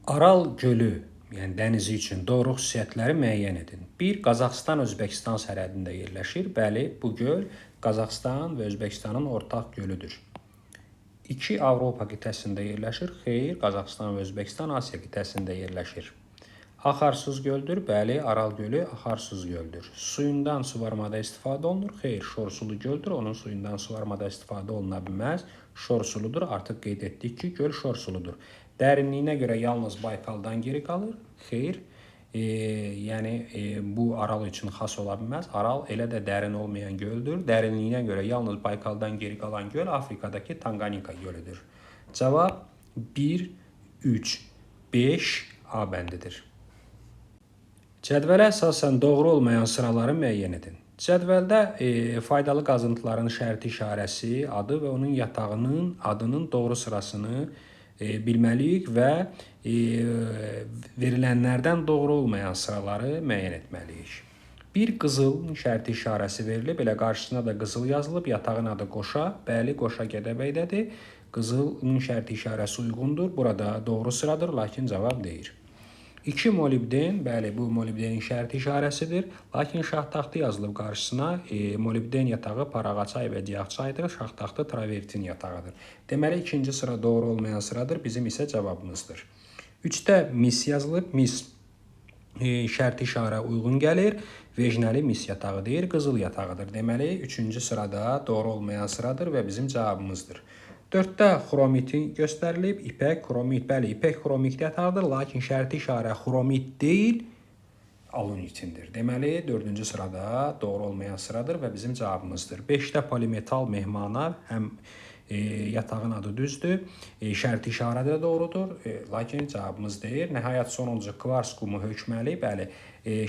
Aral gölü, yəni dənizi üçün doğru xüsusiyyətləri müəyyən edin. 1. Qazaxıstan-Özbəkistan sərhədində yerləşir. Bəli, bu göl Qazaxıstan və Özbəkistanın ortaq gölüdür. 2. Avropa qitəsində yerləşir. Xeyr, Qazaxıstan və Özbəkistan Asiya qitəsində yerləşir. Axarsız göldür. Bəli, Aral gölü axarsız göldür. Suyundan suvarmada istifadə olunur. Xeyr, şorsulu göldür. Onun suyundan suvarmada istifadə oluna bilməz. Şorsuludur. Artıq qeyd etdik ki, göl şorsuludur. Dərinliyinə görə yalnız Baykaldan geri qalır. Xeyr, bu Aral üçün xas ola bilməz. Aral elə də dərin olmayan göldür. Dərinliyinə görə yalnız Baykaldan geri qalan göl Afrikadakı Tanganika gölüdür. Cavab 1, 3, 5 A bəndidir. Cədvələ əsasən doğru olmayan sıraları müəyyən edin. Cədvəldə faydalı qazıntıların şərti işarəsi, adı və onun yatağının adının doğru sırasını bilməliyik və verilənlərdən doğru olmayan sıraları müəyyən etməliyik. Bir qızıl şərti işarəsi verilib, belə qarşısına da qızıl yazılıb, yatağın adı Qoşa, bəli Qoşa Gədəbəydədir. Qızılın şərti işarəsi uyğundur, burada doğru sıradır, lakin cavab deyir. 2 molibden, bəli bu molibdenin şərti işarəsidir, lakin şaxtaxtı yazılıb qarşısına, molibden yatağı Parağaçay və Diyaqçaydır, şaxtaxtı travertin yatağıdır. Deməli, ikinci sıra doğru olmayan sıradır, bizim isə cavabımızdır. 3-də mis yazılıb, mis şərti işarə uyğun gəlir, vejnəli mis yatağı deyir, qızıl yatağıdır. Deməli, 3-cü sırada doğru olmayan sıradır və bizim cavabımızdır. 4-də xromiti göstərilib, ipək, xromit, bəli, ipək xromit yatağıdır, lakin şərti işarə xromit deyil, alunitindir. Deməli, 4-cü sırada doğru olmayan sıradır və bizim cavabımızdır. 5-də polimetal mehmana, həm yatağın adı düzdür, şərti işarə də doğrudur, lakin cavabımız deyir. Nəhayət sonuncu kvars qumu hökməli, bəli,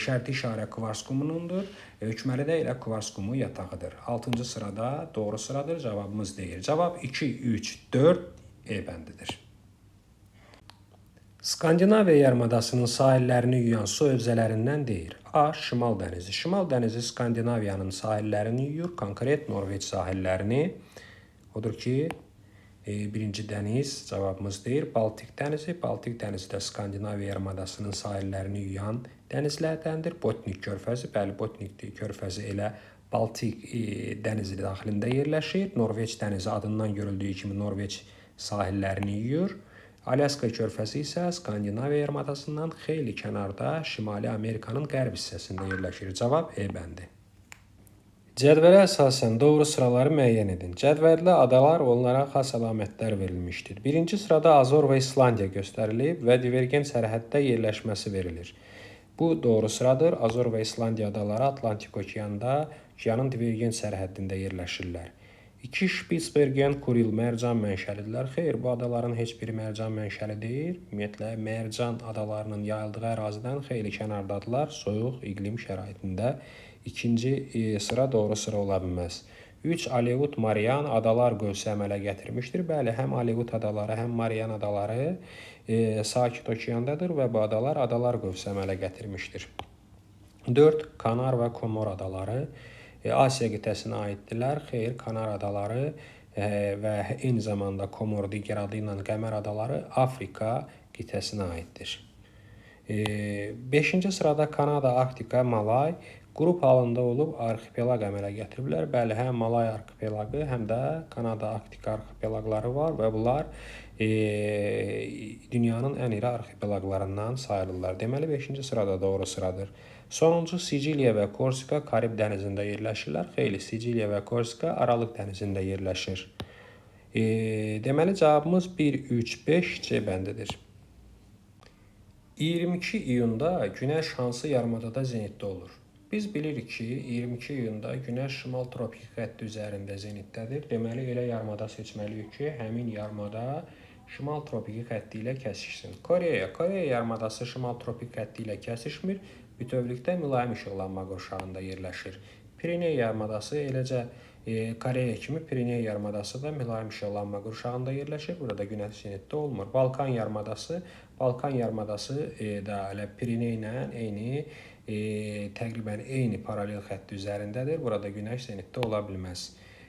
şərti işarə kvars qumunundur, hökməli də elə kvars qumu yatağıdır. 6-cı sırada doğru sıradır, cavabımız deyir. Cavab 2, 3, 4 E bəndidir. Skandinaviya yarımadasının sahillərini yuyan su hövzələrindən deyir. A. Şimal dənizi. Şimal dənizi Skandinaviyanın sahillərini yuyur, konkret Norveç sahillərini. Odur ki, birinci dəniz cavabımız deyir. Baltik dənizi. Baltik dənizi də Skandinaviya yarımadasının sahillərini yuyan dənizlərdəndir. Botnik körfəzi, bəli, Botnik körfəzi elə Baltik dənizi daxilində yerləşir. Norveç dənizi adından görüldüyü kimi Norveç sahillərini yuyur. Alyaska körfəzi isə Skandinaviya yarımadasından xeyli kənarda Şimali Amerikanın qərb hissəsində yerləşir. Cavab E bəndi. Cədvələ əsasən doğru sıraları müəyyən edin. Cədvəldə adalar və onlara xas əlamətlər verilmişdir. Birinci sırada Azor və İslandiya göstərilib və divergent sərhəddə yerləşməsi verilir. Bu doğru sıradır. Azor və İslandiya adaları Atlantik okeanın divergent sərhəddində yerləşirlər. 2. Spitsbergen, Kuril mərcan mənşəlidirlər. Xeyr, bu adaların heç biri mərcan mənşəli deyil. Ümumiyyətlə, mərcan adalarının yayıldığı ərazidən xeyli kənardadırlar, soyuq iqlim şəraitində. İkinci sıra doğru sıra ola bilməz. 3. Aleut, Marian adalar qövsü əmələ gətirmişdir. Bəli, həm Aleut adaları, həm Marian adaları Sakit okeandadır və bu adalar qövsü əmələ gətirmişdir. 4. Kanar və Komor adaları Asiya qitəsinə aiddirlər. Xeyr, Kanar adaları və eyni zamanda Komor digər adı ilə Qəmər adaları Afrika qitəsinə aiddir. 5-ci sırada Kanada, Arktika, Malay qrup halında olub arxipelag əmələ gətiriblər. Bəli, həm Malay arxipelaqı, həm də Kanada, Arktika arxipelaqları var və bunlar dünyanın ən iri arxipelaqlarından sayılırlar. Deməli, 5-ci sırada doğru sıradır. Sonuncu Siciliya və Korsika Karib dənizində yerləşirlər. Xeyli, Siciliya və Korsika Aralıq dənizində yerləşir. Deməli, cavabımız 1, 3, 5 C bəndidir. 22 iyunda Günəş hansı yarımadada zenitdə olur? Biz bilirik ki, 22 iyunda Günəş şimal tropik xətti üzərində zenitdədir. Deməli, elə yarımada seçməliyik ki, həmin yarımada şimal tropiki xətti ilə kəsişsin. Koreya yarımadası şimal tropik xətti ilə kəsişmir, bütövlükdə mülayim işıqlanma qurşağında yerləşir. Piriney yarımadası eləcə Koreya kimi Piriney yarımadası da mülayim işıqlanma qurşağında yerləşir. Burada Günəş zenitdə olmur. Balkan yarımadası da elə Piriney ilə eyni təqribən eyni paralel xətti üzərindədir. Burada Günəş zenitdə ola bilməz.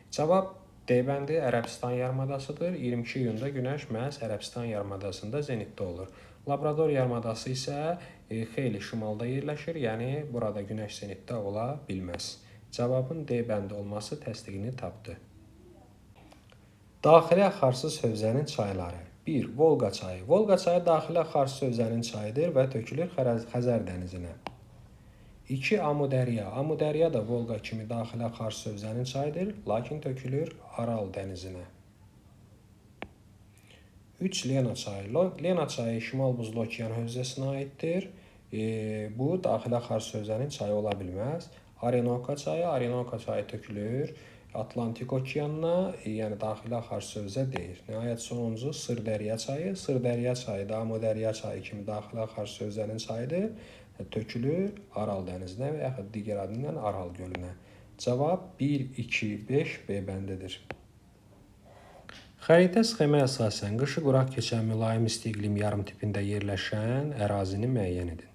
Cavab D bəndi Ərəbistan yarımadasıdır. 22 iyunda Günəş məhz Ərəbistan yarımadasında zenitdə olur. Labrador yarımadası isə xeyli şimalda yerləşir, yəni burada günəş zenitdə ola bilməz. Cavabın D bəndi olması təsdiqini tapdı. Daxili axarsız hövzənin çayları. 1. Volqa çayı. Volqa çayı daxili axarsız hövzənin çayıdır və tökülür Xəzər dənizinə. 2. Amudərya. Amudərya da Volqa kimi daxili axarsız hövzənin çayıdır, lakin tökülür Aral dənizinə. 3. Lena çayı. Lena çayı Şimal Buzlu Okean hövzəsinə aiddir. Bu daxili axarsız hövzənin çayı ola bilməz. Orinoka çayı tökülür Atlantik okeanına, yəni daxili axarsız hövzə deyil. Nəhayət sonuncu Sırdərya çayı. Sırdərya çayı da Amudərya çayı kimi daxili axarsız hövzənin çayıdır. Tökülür Aral dənizinə və yaxud digər adı ilə Aral gölünə. Cavab 1, 2, 5 B bəndidir. Xəritə sxemə əsasən qışı quraq keçən mülayim isti iqlim yarımtipində yerləşən ərazini müəyyən edin.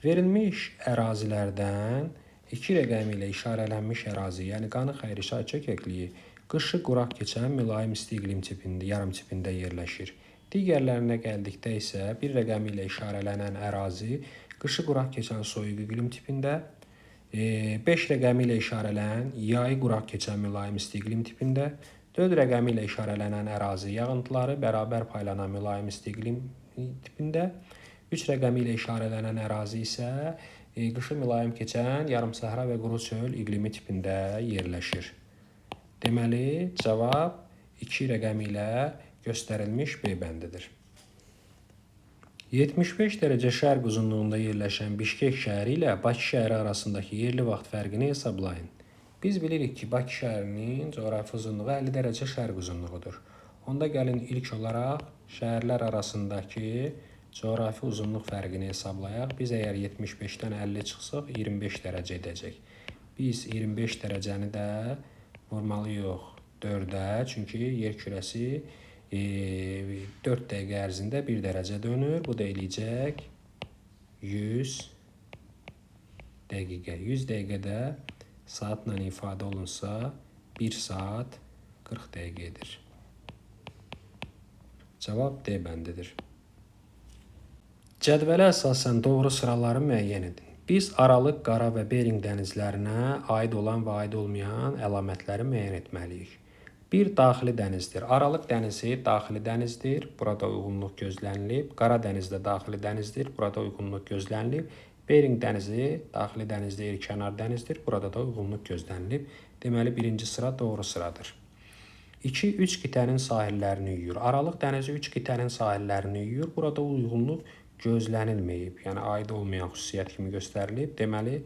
Verilmiş ərazilərdən 2 rəqəmi ilə işarələnmiş ərazi, yəni Qanı-Xəyrişay çökəkliyi qışı quraq keçən mülayim isti iqlim yarımtipində yerləşir. Digərlərinə gəldikdə isə 1 rəqəmi ilə işarələnən ərazi qışı quraq keçən soyuq iqlim tipində, 5 rəqəmi ilə işarələnən yayı quraq keçən mülayim isti iqlim tipində, 4 rəqəmi ilə işarələnən ərazi yağıntıları bərabər paylanan mülayim isti iqlim tipində, 3 rəqəmi ilə işarələnən ərazi isə qışı mülayim keçən yarımsəhra və quru çöl iqlimi tipində yerləşir. Deməli, cavab 2 rəqəmi ilə göstərilmiş B bəndidir. 75 dərəcə şərq uzunluğunda yerləşən Bişkek şəhəri ilə Bakı şəhəri arasındakı yerli vaxt fərqini hesablayın. Biz bilirik ki, Bakı şəhərinin coğrafi uzunluğu 50 dərəcə şərq uzunluğudur. Onda gəlin ilk olaraq şəhərlər arasındakı coğrafi uzunluq fərqini hesablayaq. Biz əgər 75-dən 50 çıxsaq 25 dərəcə edəcək. Biz 25 dərəcəni də vurmalıyıq 4-ə, çünki yer kürəsi 4 dəqiqə ərzində 1 dərəcə dönür. Bu da eləyəcək 100 dəqiqə. 100 dəqiqədə saatla ifadə olunsa 1 saat 40 dəqiqə edir. Cavab D bəndidir. Cədvələ əsasən doğru sıraları müəyyən edin. Biz Aralıq, Qara və Bering dənizlərinə aid olan və aid olmayan əlamətləri müəyyən etməliyik. 1. Daxili dənizdir. Aralıq dənizi daxili dənizdir. Burada uyğunluq gözlənilib. Qara dəniz də daxili dənizdir. Burada uyğunluq gözlənilib. Bering dənizi daxili dəniz deyil, kənar dənizdir. Burada da uyğunluq gözlənilib. Deməli, birinci sıra doğru sıradır. 2. 3 qitənin sahillərini yuyur. Aralıq dənizi 3 qitənin sahillərini yuyur. Burada uyğunluq gözlənilməyib, yəni aid olmayan xüsusiyyət kimi göstərilib. Deməli,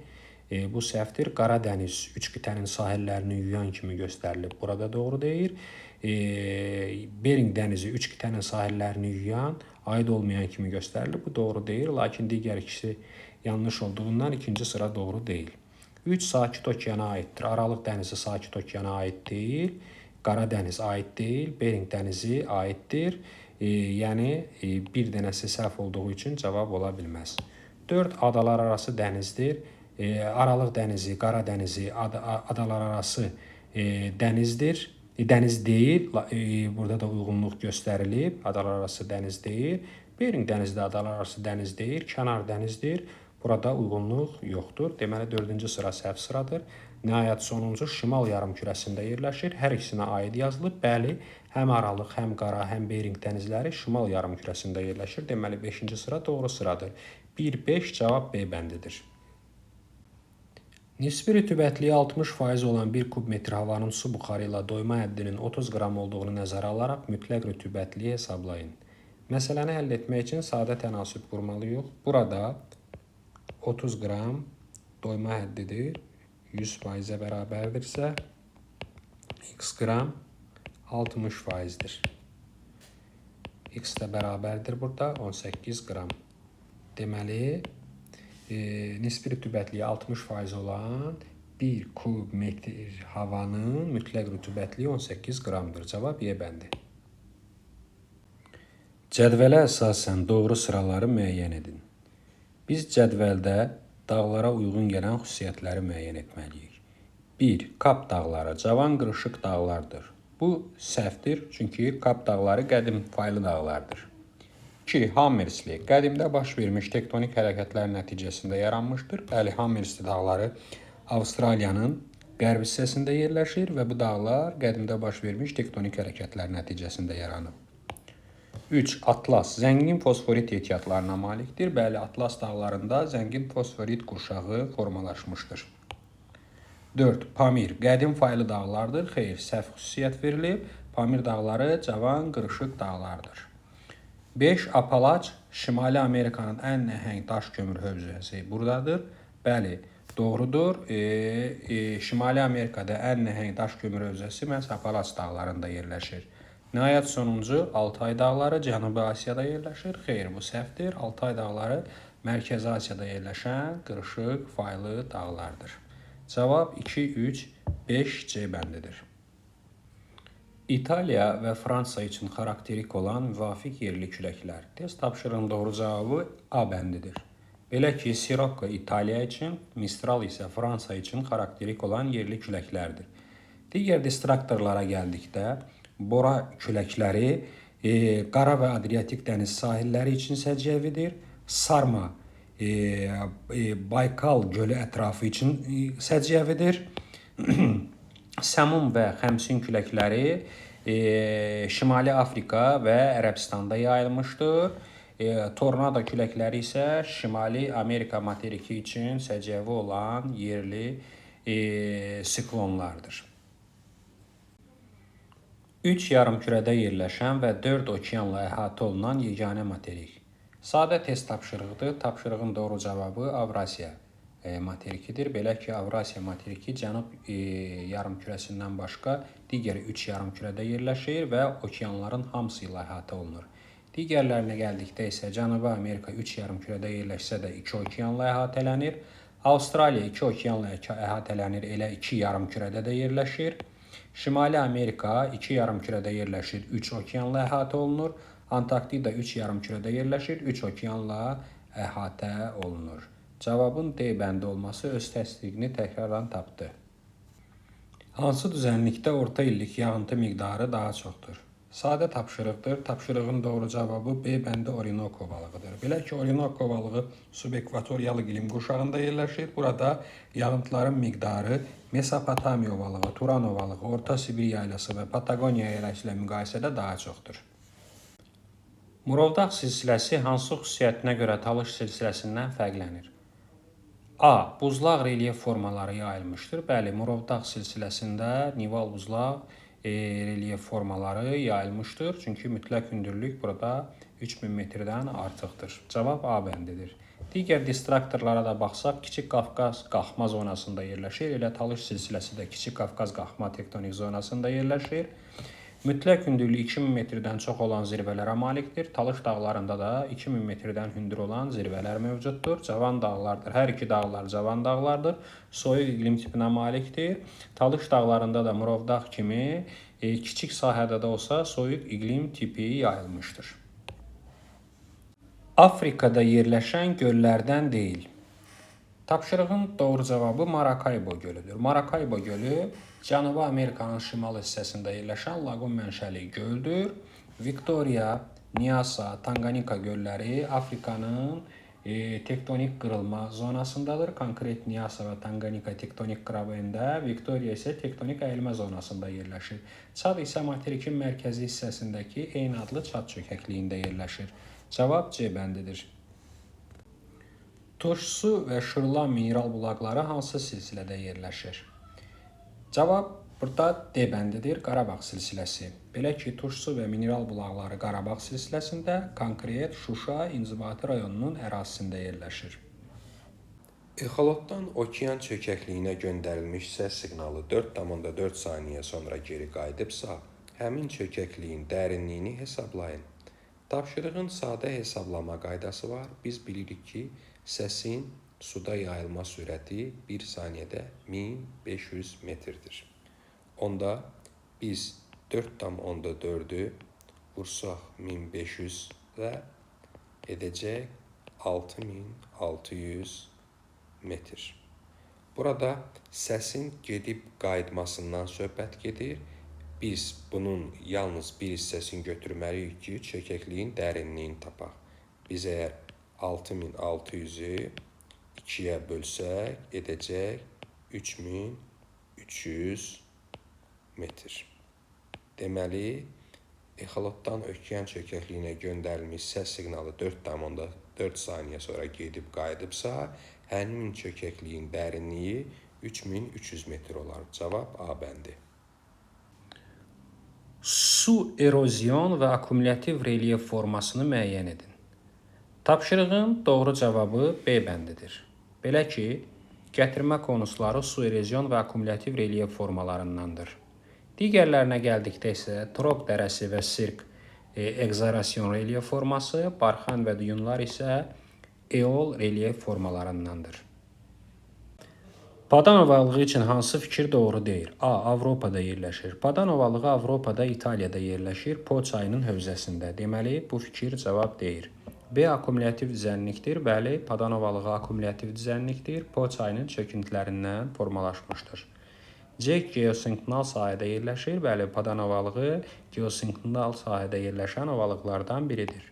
bu səhvdir. Qara dəniz 3 qitənin sahillərini yuyan kimi göstərilib. Burada doğru deyil. Bering dənizi 3 qitənin sahillərini yuyan, aid olmayan kimi göstərilib. Bu doğru deyil, lakin digər ikisi yanlış olduğundan ikinci sıra doğru deyil. 3. Sakit okeana aiddir. Aralıq dənizi Sakit okeana aid deyil. Qara dəniz aid deyil. Bering dənizi aiddir. Yəni, bir dənəsi səhv olduğu üçün cavab ola bilməz. 4. Adalar arası dənizdir. Aralıq dənizi, Qara dənizi adalar arası dənizdir. Dəniz deyil, burada da uyğunluq göstərilib. Adalar arası dəniz deyil. Bering dənizi də adalar arası dəniz deyil, kənar dənizdir. Burada uyğunluq yoxdur. Deməli, 4-cü sıra səhv sıradır. Nəhayət sonuncu şimal yarımkürəsində yerləşir. Hər ikisinə aid yazılıb. Bəli, həm Aralıq, həm Qara, həm Bering dənizləri şimal yarımkürəsində yerləşir. Deməli, 5-ci sıra doğru sıradır. 1-5 cavab B bəndidir. Nisbi rütubətliyi 60% olan 1 kub metr havanın su buxarı ilə doyma həddinin 30 qram olduğunu nəzərə alaraq mütləq rütubətliyi hesablayın. Məsələni həll etmək üçün sadə tənasüb qurmalıyıq. Burada 30 qram doyma həddidir. 100%-ə bərabərdirsə, x qram 60%-dir. X də bərabərdir burada 18 qram. Deməli, nisbi rütubətliyi 60% olan 1 kub metr havanın mütləq rütubətliyi 18 qramdır. Cavab Y bəndi. Cədvələ əsasən doğru sıraları müəyyən edin. Biz cədvəldə dağlara uyğun gələn xüsusiyyətləri müəyyən etməliyik. 1. Kap dağları cavan qırışıq dağlardır. Bu səhvdir, çünki Kap dağları qədim faylı dağlardır. 2. Hammersli. Qədimdə baş vermiş tektonik hərəkətlər nəticəsində yaranmışdır. Bəli, Hammersli dağları Avstraliyanın qərb hissəsində yerləşir və bu dağlar qədimdə baş vermiş tektonik hərəkətlər nəticəsində yaranıb. 3. Atlas. Zəngin fosforit ehtiyatlarına malikdir. Bəli, Atlas dağlarında zəngin fosforit qurşağı formalaşmışdır. 4. Pamir. Qədim faylı dağlardır. Xeyr, səhv xüsusiyyət verilib. Pamir dağları cavan, qırışıq dağlardır. 5. Apalaç. Şimali Amerikanın ən nəhəng daş kömür hövzəsi buradadır. Bəli, doğrudur. Şimali Amerikada ən nəhəng daş kömür hövzəsi məhz Apalaç dağlarında yerləşir. Nəhayət sonuncu Altay dağları Cənubi Asiyada yerləşir. Xeyr, bu səhvdir. Altay dağları Mərkəzi Asiyada yerləşən qırışıq, faylı dağlardır. Cavab 2, 3, 5 C bəndidir. İtaliya və Fransa üçün xarakterik olan müvafiq yerli küləklər. Test tapşırığının doğru cavabı A bəndidir. Belə ki, Sirocco İtaliya üçün, Mistral isə Fransa üçün xarakterik olan yerli küləklərdir. Digər distraktorlara gəldikdə, Bora küləkləri Qara və Adriatik dəniz sahilləri üçün səciyyəvidir. Sarma Baykal gölü ətrafı üçün səciyyəvidir. Səmum və Xəmsin küləkləri Şimali Afrika və Ərəbistanda yayılmışdır. Tornado küləkləri isə Şimali Amerika materiki üçün səciyyəvi olan yerli siklonlardır. 3 yarımkürədə yerləşən və 4 okeanla əhatə olunan yeganə materik. Sadə test tapşırığıdır. Tapşırığın doğru cavabı Avrasiya materikidir. Belə ki, Avrasiya materiki cənub yarımkürəsindən başqa digər 3 yarımkürədə yerləşir və okeanların hamısı ilə əhatə olunur. Digərlərinə gəldikdə isə Cənubi Amerika 3 yarımkürədə yerləşsə də 2 okeanla əhatələnir. Avstraliya 2 okeanla əhatələnir, elə 2 yarımkürədə də yerləşir. Şimali Amerika 2 yarımkürədə yerləşir, 3 okeanla əhatə olunur. Antarktida 3 yarımkürədə yerləşir, 3 okeanla əhatə olunur. Cavabın D bəndi olması öz təsdiqini təkrardan tapdı. Hansı düzənlikdə orta illik yağıntı miqdarı daha çoxdur? Sadə tapşırıqdır. Tapşırığın doğru cavabı B bəndi Orinoco balığıdır. Belə ki, Orinoco balığı subekvatoriyalı iqlim qurşağında yerləşir. Burada yağıntıların miqdarı Mesopotamiya balığı, Turano balığı, Orta Sibir yaylası və Patagoniya yaylası ilə müqayisədə daha çoxdur. Murovdağ silsiləsi hansı xüsusiyyətinə görə Talış silsiləsindən fərqlənir? A. Buzlaq relyef formaları yayılmışdır. Bəli, Murovdağ silsiləsində nival buzlaq relyef formaları yayılmışdır. Çünki mütləq hündürlük burada 3000 metrdən artıqdır. Cavab A bəndidir. Digər distraktorlara da baxsaq, Kiçik Qafqaz qalxma zonasında yerləşir. Elə Talış silsiləsi də Kiçik Qafqaz qalxma tektonik zonasında yerləşir. Mütləq hündürlüyü 2000 metrdən çox olan zirvələrə malikdir. Talış dağlarında da 2000 metrdən hündür olan zirvələr mövcuddur. Cavan dağlardır. Hər iki dağlar cavan dağlardır. Soyuq iqlim tipinə malikdir. Talış dağlarında da Murovdağ kimi kiçik sahədə də olsa soyuq iqlim tipi yayılmışdır. Afrikada yerləşən göllərdən deyil. Tapşırığın doğru cavabı Maracaibo gölüdür. Maracaibo gölü Cənubi Amerikanın şimal hissəsində yerləşən laqun mənşəli göldür. Victoria, Nyasa, Tanganyika gölləri Afrikanın tektonik qırılma zonasındadır. Konkret Nyasa və Tanganyika tektonik qravəndə, Victoria isə tektonik əyilmə zonasında yerləşir. Çad isə materikin mərkəzi hissəsindəki eyni adlı çad çökəkliyində yerləşir. Cavab C bəndidir. Turşsu və Şırlan mineral bulaqları hansı silsilədə yerləşir? Cavab burada D bəndidir, Qarabağ silsiləsi. Belə ki, Turşsu və mineral bulaqları Qarabağ silsiləsində, konkret Şuşa, İnzibati rayonunun ərazisində yerləşir. Exolotdan okean çökəkliyinə göndərilmiş səs siqnalı 4,4 saniyə sonra geri qayıdıbsa, həmin çökəkliyin dərinliyini hesablayın. Tapşırığın sadə hesablama qaydası var. Biz bilirik ki, səsin suda yayılma sürəti 1 saniyədə 1500 metrdir. Onda biz 4,4'ü vursaq 1500 və edəcək 6600 metr. Burada səsin gedib qayıtmasından söhbət gedir. Biz bunun yalnız bir hissəsini götürməliyik ki, çökəkliyin dərinliyini tapaq. biz əgər 6600-ü 2-yə bölsək, edəcək 3300 metr. Deməli, exolotdan okean çökəkliyinə göndərilmiş səs siqnalı 4,4 saniyə sonra gedib qayıdıbsa, həmin çökəkliyin dərinliyi 3300 metr olar. Cavab A bəndi. Su, erozyon və akkumulyativ relyef formasını müəyyən edin. Tapşırığın doğru cavabı B bəndidir. Belə ki, gətirmə konusları su, erozyon və akkumulyativ relyef formalarındandır. Digərlərinə gəldikdə isə Trok dərəsi və Sirk ekzarasyon relyef forması, Barxan və Duyunlar isə Eol relyef formalarındandır. Padan ovalığı üçün hansı fikir doğru deyil? A. Avropada yerləşir. Padan ovalığı Avropada, İtaliyada yerləşir. Po çayının hövzəsində. Deməli, bu fikir cavab deyil. B. Akkumulyativ düzənlikdir. Bəli, Padan ovalığı akkumulyativ düzənlikdir. Po çayının çöküntülərindən formalaşmışdır. C. Geosinklinal sahədə yerləşir. Bəli, Padan ovalığı geosinklinal sahədə yerləşən ovalıqlardan biridir.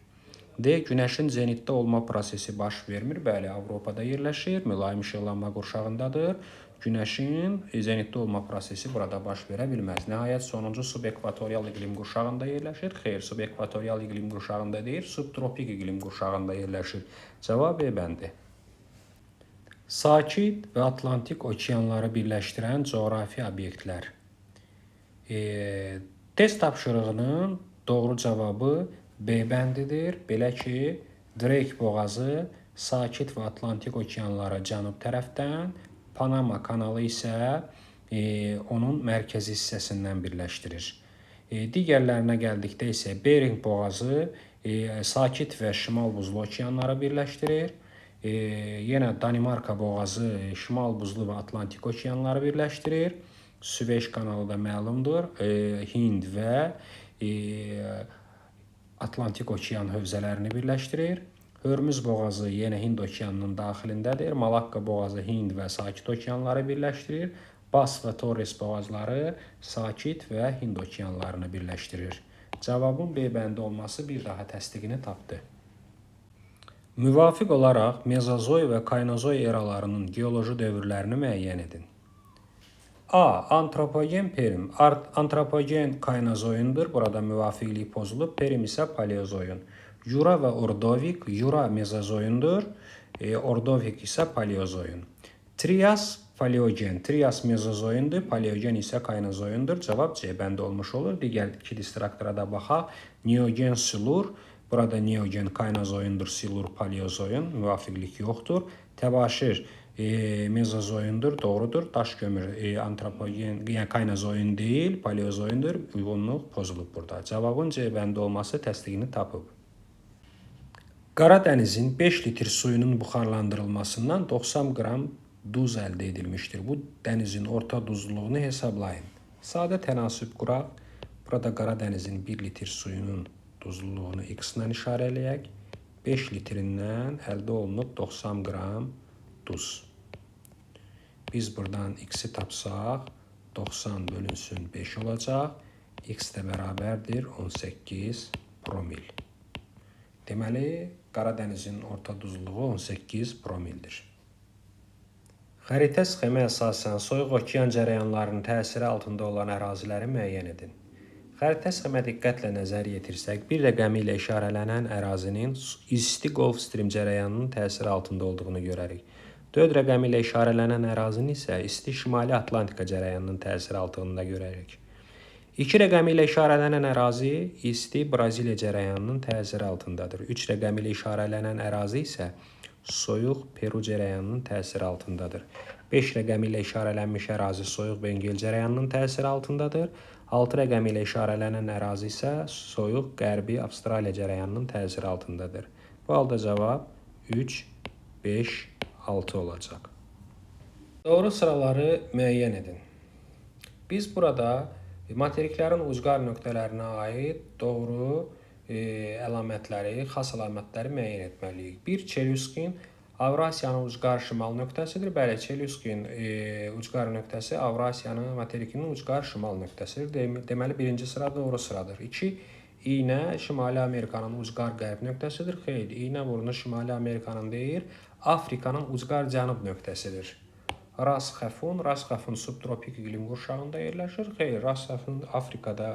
D. Günəşin zenitdə olma prosesi baş vermir. Bəli, Avropada yerləşir. Mülayim işıqlanma qurşağındadır. Günəşin zenitdə olma prosesi burada baş verə bilməz. Nəhayət, sonuncu subekvatorial iqlim qurşağında yerləşir. Xeyr, subekvatorial iqlim qurşağında deyil, subtropik iqlim qurşağında yerləşir. Cavab E bəndi. Sakit və Atlantik okeanları birləşdirən coğrafi obyektlər. Test tapşırığının doğru cavabı B bəndidir. Belə ki, Drake boğazı Sakit və Atlantik okeanları cənub tərəfdən, Panama kanalı isə onun mərkəzi hissəsindən birləşdirir. Digərlərinə gəldikdə isə Bering boğazı Sakit və Şimal buzlu okeanları birləşdirir. Yenə Danimarka boğazı Şimal buzlu və Atlantik okeanları birləşdirir. Süveyş kanalı da məlumdur. Hind və Atlantik okean hövzələrini birləşdirir. Hörmüz boğazı yenə Hind okeanının daxilindədir. Malakka boğazı Hind və Sakit okeanları birləşdirir. Bas və Torres boğazları Sakit və Hind okeanlarını birləşdirir. Cavabın B bəndi olması bir daha təsdiqini tapdı. Müvafiq olaraq Mezozoy və Kaynozoy eralarının geoloji dövrlərini müəyyən edin. A. Antropogen Perm. Antropogen Kaynozoyundur. Burada müvafiqlik pozulub. Perm isə Paleozoyun. Jura və Ordovik. Jura Mezozoyundur. Ordovik isə Paleozoyun. Trias Paleogen. Trias Mezozoyundur. Paleogen isə Kaynozoyundur. Cavab C bəndə olmuş olur. Digər iki distraktora da baxaq. Neogen Silur. Burada Neogen Kaynozoyundur. Silur Paleozoyun. Müvafiqlik yoxdur. Təbaşir Mezozoyundur, doğrudur. Daş kömür antropogen, yəni Kaynozoyun deyil, Paleozoyundur. Uyğunluq pozulub burada. Cavabın C bəndə olması təsdiqini tapıb. Qara dənizin 5 litr suyunun buxarlandırılmasından 90 qram duz əldə edilmişdir. Bu dənizin orta duzluluğunu hesablayın. Sadə tənasüb quraq. Burada Qara dənizin 1 litr suyunun duzluluğunu X-lə işarə eləyək. 5 litrindən əldə olunub 90 qram duz. Biz buradan X-i tapsaq, 90 bölünsün 5 olacaq. X də bərabərdir 18 promil. Deməli, Qara dənizin orta duzluluğu 18 promildir. Xəritə sxemə əsasən soyuq okean cərəyanlarının təsiri altında olan əraziləri müəyyən edin. Xəritə sxemə diqqətlə nəzər yetirsək, bir rəqəmi ilə işarələnən ərazinin isti Gulf Stream cərəyanının təsiri altında olduğunu görərik. 4 rəqəmi ilə işarələnən ərazinin isə isti Şimali Atlantika cərəyanının təsiri altında görərik. 2 rəqəmi ilə işarələnən ərazi isti Braziliya cərəyanının təsiri altındadır. 3 rəqəmi ilə işarələnən ərazi isə soyuq Peru cərəyanının təsiri altındadır. 5 rəqəmi ilə işarələnmiş ərazi soyuq Bengel cərəyanının təsiri altındadır. 6 rəqəmi ilə işarələnən ərazi isə soyuq Qərbi Avstraliya cərəyanının təsiri altındadır. Bu halda cavab 3, 5, 6 olacaq. Doğru sıraları müəyyən edin. Biz burada materiklərin ucqar nöqtələrinə aid doğru əlamətləri, xas əlamətləri müəyyən etməliyik. 1. Çelyuskin Avrasiyanın ucqar şimal nöqtəsidir. Bəli, Çelyuskin ucqar nöqtəsi Avrasiyanın materikinin ucqar şimal nöqtəsidir. Deməli, birinci sıra doğru sıradır. 2. iynə Şimali Amerikanın ucqar qərb nöqtəsidir. Xeyr, iynə burnu Şimali Amerikanın deyil, Afrikanın ucqar cənub nöqtəsidir. Ras xəfun subtropik iqlim qurşağında yerləşir. Xeyr, ras xəfun Afrikada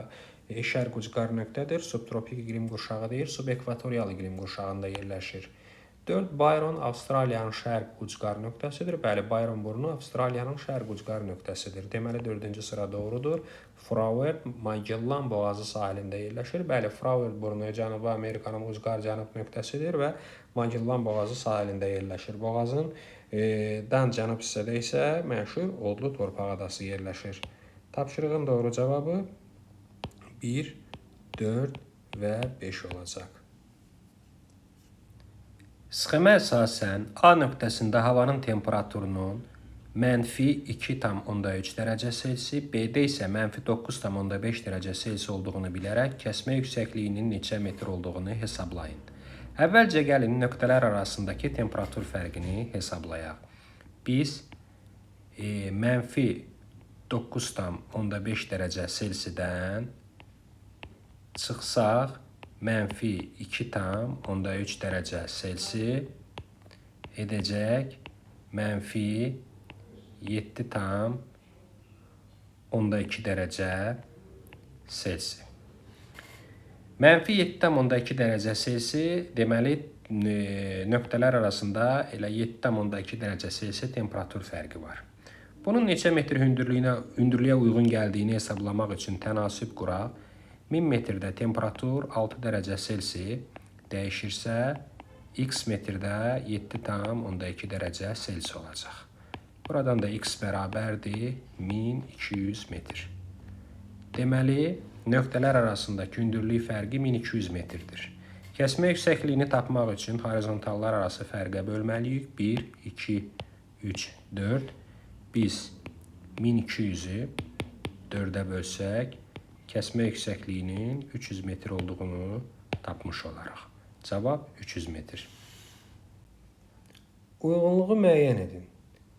şərq ucqar nöqtədir, subtropik iqlim qurşağı deyil, subekvatorial iqlim qurşağında yerləşir. 4. Byron Avstraliyanın şərq ucqar nöqtəsidir. Bəli, Byron burnu Avstraliyanın şərq ucqar nöqtəsidir. Deməli, 4-cü sıra doğrudur. Frauert Magellan boğazı sahilində yerləşir. Bəli, Frauert burnu Cənubi Amerikanın ucqar cənub nöqtəsidir və Magellan boğazı sahilində yerləşir. Boğazın dan cənub hissədə isə məşhur Odlu torpaq adası yerləşir. Tapşırığın doğru cavabı 1, 4 və 5 olacaq. Sxemə əsasən A nöqtəsində havanın temperaturunun -2,3 dərəcə Selsi, B-də isə -9,5 dərəcə Selsi olduğunu bilərək kəsmə yüksəkliyinin neçə metr olduğunu hesablayın. Əvvəlcə gəlin nöqtələr arasındakı temperatur fərqini hesablayaq. Biz -9,5 dərəcə Selsidən çıxsaq, -2,3 dərəcə Selsi edəcək -7,2 dərəcə Selsi. -7,2 dərəcə Selsi deməli nöqtələr arasında elə 7,2 dərəcə Selsi temperatur fərqi var. Bunun neçə metr hündürlüyə uyğun gəldiyini hesablamaq üçün tənasüb quraq. 1000 metrdə temperatur 6 dərəcə Selsi dəyişirsə, x metrdə 7,2 dərəcə Selsi olacaq. Buradan da x bərabərdir 1200 metr. Deməli, nöqtələr arasındakı hündürlük fərqi 1200 metrdir. Kəsmə yüksəkliyini tapmaq üçün horizontallar arası fərqə bölməliyik. 1, 2, 3, 4. Biz 1200-ü 4-ə bölsək, kəsmə yüksəkliyinin 300 metr olduğunu tapmış olaraq. Cavab 300 metr. Uyğunluğu müəyyən edin.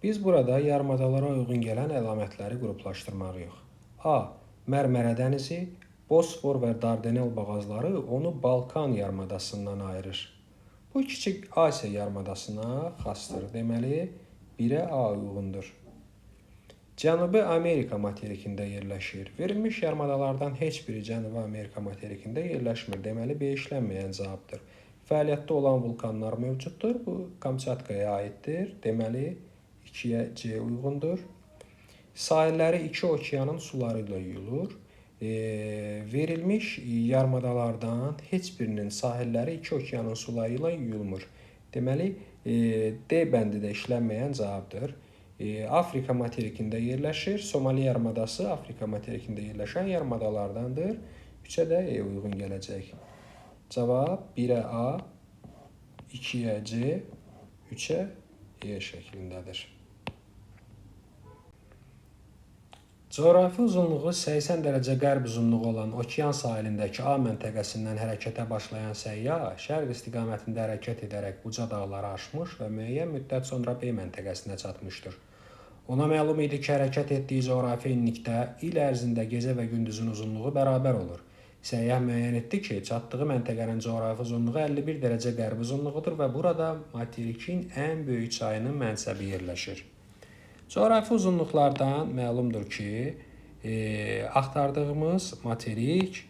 Biz burada yarımadalara uyğun gələn əlamətləri qruplaşdırmalıyıq. A. Mərmərə dənizi, Bosfor və Dardanel boğazları onu Balkan yarımadasından ayırır. Bu kiçik Asiya yarımadasına xasdır. Deməli, 1-ə A uyğundur. Cənubi Amerika materikində yerləşir. Verilmiş yarımadalardan heç biri Cənubi Amerika materikində yerləşmir. Deməli, B işlənməyən cavabdır. Fəaliyyətdə olan vulkanlar mövcuddur. Bu, Kamçatkaya aiddir. Deməli, 2-yə C uyğundur. Sahilləri iki okeanın suları ilə yuyulur. Verilmiş yarımadalardan heç birinin sahilləri iki okeanın suları ilə yuyulmur. Deməli, D bəndi də işlənməyən cavabdır. Afrika materikində yerləşir. Somali yarımadası Afrika materikində yerləşən yarımadalardandır. 3-ə də E uyğun gələcək. Cavab 1-ə A, 2-yə C, 3-ə E şəklindədir. Coğrafi uzunluğu 80 dərəcə qərb uzunluğu olan okean sahilindəki A məntəqəsindən hərəkətə başlayan səyyah şərq istiqamətində hərəkət edərək uca dağları aşmış və müəyyən müddət sonra B məntəqəsinə çatmışdır. Ona məlum idi ki, hərəkət etdiyi coğrafi enlikdə il ərzində gecə və gündüzün uzunluğu bərabər olur. Səyyah müəyyən etdi ki, çatdığı məntəqənin coğrafi uzunluğu 51 dərəcə qərb uzunluğudur və burada materikin ən böyük çayının mənsəbi yerləşir. Coğrafi uzunluqlardan məlumdur ki, axtardığımız materik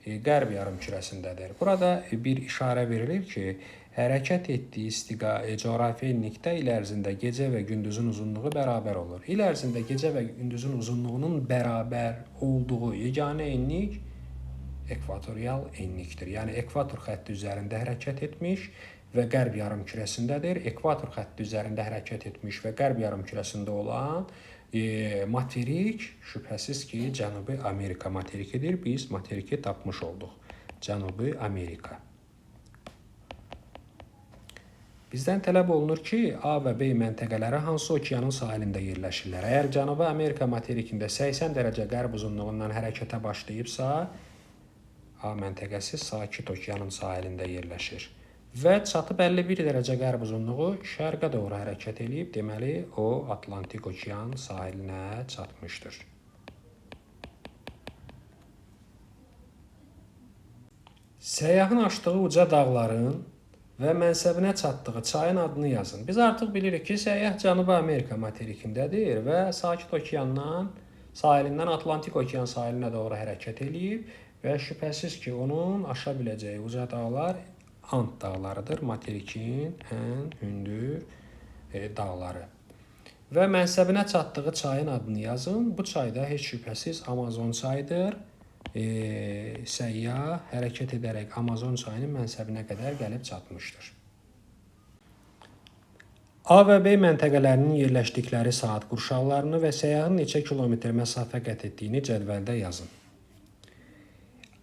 qərb yarımkürəsindədir. Burada bir işarə verilir ki, hərəkət etdiyi coğrafi enlikdə il ərzində gecə və gündüzün uzunluğu bərabər olur. İl ərzində gecə və gündüzün uzunluğunun bərabər olduğu yeganə enlik ekvatorial enlikdir. Yəni, ekvator xətti üzərində hərəkət etmiş və qərb yarımkürəsindədir. Ekvator xətti üzərində hərəkət etmiş və qərb yarımkürəsində olan materik şübhəsiz ki, Cənubi Amerika materikidir. Biz materiki tapmış olduq. Cənubi Amerika. Bizdən tələb olunur ki, A və B məntəqələri hansı okeanın sahilində yerləşirlər? Əgər Cənubi Amerika materikində 80 dərəcə qərb uzunluğundan hərəkətə başlayıbsa, A məntəqəsi Sakit okeanın sahilində yerləşir. Və çatıb 51 dərəcə qərb uzunluğu şərqə doğru hərəkət edib, deməli, o Atlantik okean sahilinə çatmışdır. Səyyahın aşdığı uca dağların və mənsəbinə çatdığı çayın adını yazın. Biz artıq bilirik ki, səyyah Cənubi Amerika materikindədir və Sakit Okeandan sahilindən Atlantik Okean sahilinə doğru hərəkət eləyib və şübhəsiz ki, onun aşa biləcəyi uca dağlar Ant dağlarıdır, materikin ən hündür dağları. Və mənsəbinə çatdığı çayın adını yazın. Bu çay da heç şübhəsiz Amazon çayıdır. Səyyah hərəkət edərək Amazon çayının mənsəbinə qədər gəlib çatmışdır. A və B məntəqələrinin yerləşdikləri saat qurşaqlarını və səyyahın neçə kilometr məsafə qət etdiyini cədvəldə yazın.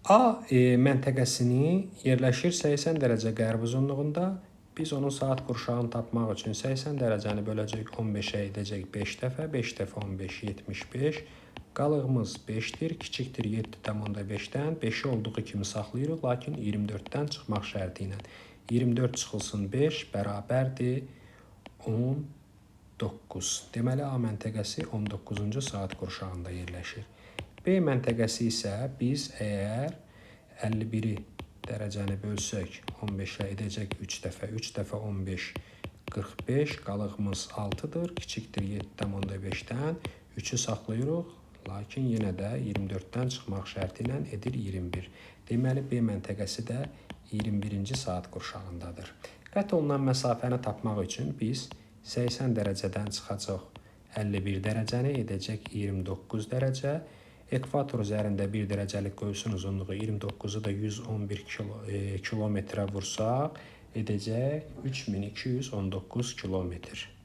A məntəqəsini yerləşir 80 dərəcə qərb uzunluğunda. Biz onun saat qurşağını tapmaq üçün 80 dərəcəni böləcək 15-ə edəcək 5 dəfə. 5 dəfə 15, 75. Qalığımız 5-dir, kiçikdir 7,5-dən. 5-i olduğu kimi saxlayırıq, lakin 24-dən çıxmaq şərti ilə. 24 çıxılsın 5 bərabərdir 19. Deməli, A məntəqəsi 19-cu saat qurşağında yerləşir. B məntəqəsi isə biz əgər 51-i dərəcəni bölsək 15-ə edəcək 3 dəfə. 3 dəfə 15, 45. Qalığımız 6-dır, kiçikdir 7,5-dən. 3-ü saxlayırıq, lakin yenə də 24-dən çıxmaq şərti ilə edir 21. Deməli, B məntəqəsi də 21-ci saat qurşağındadır. Qət olunan məsafəni tapmaq üçün biz 80 dərəcədən çıxacaq 51 dərəcəni edəcək 29 dərəcə. Ekvator üzərində 1 dərəcəlik qövsün uzunluğu 29-u da 111 kilometrə vursaq edəcək 3219 kilometr.